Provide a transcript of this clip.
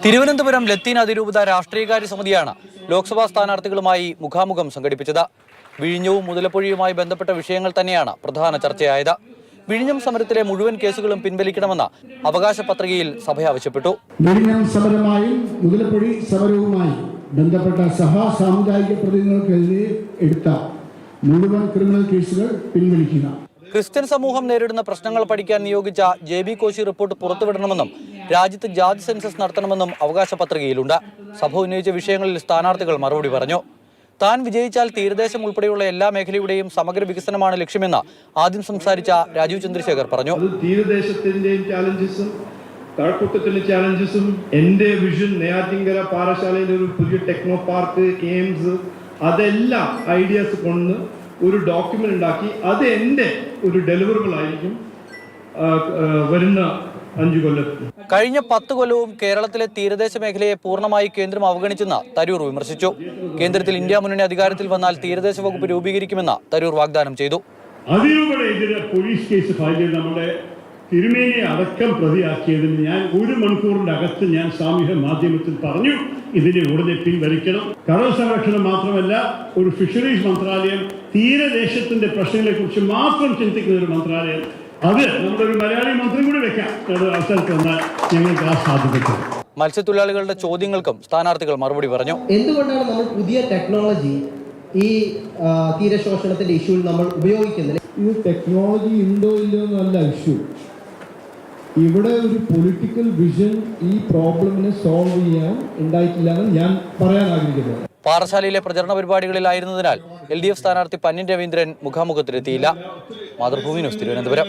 തിരുവനന്തപുരം ലത്തീൻ അതിരൂപത രാഷ്ട്രീയകാര്യ സമിതിയാണ് ലോക്സഭാ സ്ഥാനാർത്ഥികളുമായി മുഖാമുഖം സംഘടിപ്പിച്ചത്. വിഴിഞ്ഞവും മുതലപ്പൊഴിയുമായി ബന്ധപ്പെട്ട വിഷയങ്ങൾ തന്നെയാണ് പ്രധാന ചർച്ചയായത്. വിഴിഞ്ഞം സമരത്തിലെ മുഴുവൻ കേസുകളും പിൻവലിക്കണമെന്ന് അവകാശ പത്രികയിൽ സഭ ആവശ്യപ്പെട്ടു. വിഴിഞ്ഞം സമരമായും മുതലപ്പൊഴി സമരവുമായി ബന്ധപ്പെട്ട സാമുദായിക പ്രതിനിധികൾക്കെതിരെ എടുത്ത മുഴുവൻ ക്രിമിനൽ കേസുകൾ പിൻവലിക്കുക. ക്രിസ്ത്യൻ സമൂഹം നേരിടുന്ന പ്രശ്നങ്ങൾ പഠിക്കാൻ നിയോഗിച്ച JB കോശി റിപ്പോർട്ട് പുറത്തുവിടണമെന്നും രാജ്യത്ത് ജാതി സെൻസസ് നടത്തണമെന്നും അവകാശ പത്രികയിലുണ്ട്. സഭ ഉന്നയിച്ച വിഷയങ്ങളിൽ സ്ഥാനാർത്ഥികൾ മറുപടി പറഞ്ഞു. താൻ വിജയിച്ചാൽ തീരദേശം ഉൾപ്പെടെയുള്ള എല്ലാ മേഖലയുടെയും സമഗ്ര വികസനമാണ് ലക്ഷ്യമെന്ന് ആദ്യം സംസാരിച്ച രാജീവ് ചന്ദ്രശേഖർ പറഞ്ഞു. തീരദേശത്തിന്റെയും ചാലഞ്ചസും കഴക്കൂട്ടത്തിന്റെ ചാലഞ്ചസും എന്റെ വിഷൻ നെയ്യാറ്റിൻകര പാറശാലയിലെ ഒരു പുതിയ ടെക്നോ പാർക്ക് എയിംസ് അതെല്ലാം ഐഡിയാസ് കൊണ്ട് ഒരു ഡോക്യുമെന്റ് ഉണ്ടാക്കി അത് എന്റെ ഒരു ഡെലിവറബിൾ ആയിരിക്കും വരുന്ന 5 കൊല്ലത്തിൽ. കഴിഞ്ഞ 10 കൊല്ലവും കേരളത്തിലെ തീരദേശ മേഖലയെ പൂർണ്ണമായി കേന്ദ്രം അവഗണിച്ചെന്ന് തരൂർ വിമർശിച്ചു. കേന്ദ്രത്തിൽ ഇന്ത്യ മുന്നണി അധികാരത്തിൽ വന്നാൽ തീരദേശ വകുപ്പ് രൂപീകരിക്കുമെന്ന് തരൂർ വാഗ്ദാനം ചെയ്തു. അതിരൂപതയെതിരെ പോലീസ് കേസ് ഫയൽ ചെയ്ത് നമ്മുടെ തിരുമേനിയെ അടക്കം പ്രതിയാക്കിയതിന് ഞാൻ 1 മണിക്കൂറിന്റെ അകത്ത് ഞാൻ സാമൂഹ്യ മാധ്യമത്തിൽ പറഞ്ഞു, ഇതിനെ ഉടനെ പിൻവലിക്കണം. കടൽ സംരക്ഷണം മാത്രമല്ല, ഒരു ഫിഷറീസ് മന്ത്രാലയം, തീരദേശത്തിന്റെ പ്രശ്നങ്ങളെ കുറിച്ച് മാത്രം ചിന്തിക്കുന്ന ഒരു മന്ത്രാലയം, അത് നമ്മുടെ ഒരു മലയാളി മന്ത്രി കൂടി വെക്കാം. അവസരത്തിൽ വന്നാൽ ഞങ്ങൾക്ക് ആ സാധ്യത. മത്സ്യത്തൊഴിലാളികളുടെ ചോദ്യങ്ങൾക്കും സ്ഥാനാർത്ഥികൾ മറുപടി പറഞ്ഞു. എന്തുകൊണ്ടാണ് നമ്മൾ പുതിയ ടെക്നോളജി ഈ തീരശോഷണത്തിന്റെ ഇഷ്യൂവിൽ നമ്മൾ ഉപയോഗിക്കുന്നത്? ഇത് ടെക്നോളജി ഉണ്ടോ ഇല്ലയോ എന്നല്ല ഇഷ്യൂ. ഇവിടെ ഒരു പൊളിറ്റിക്കൽ വിഷൻ ഈ പ്രോബ്ലമിനെ സോൾവ് ചെയ്യാൻ ഉണ്ടായിട്ടില്ലെന്ന് ഞാൻ പറയാൻ ആഗ്രഹിക്കുന്നത്. പാറശാലയിലെ പ്രചരണ പരിപാടികളിലായിരുന്നതിനാൽ LDF സ്ഥാനാർത്ഥി പന്നിൻ രവീന്ദ്രൻ മുഖാമുഖത്തിലെത്തിയില്ല. മാതൃഭൂമി ന്യൂസ്, തിരുവനന്തപുരം.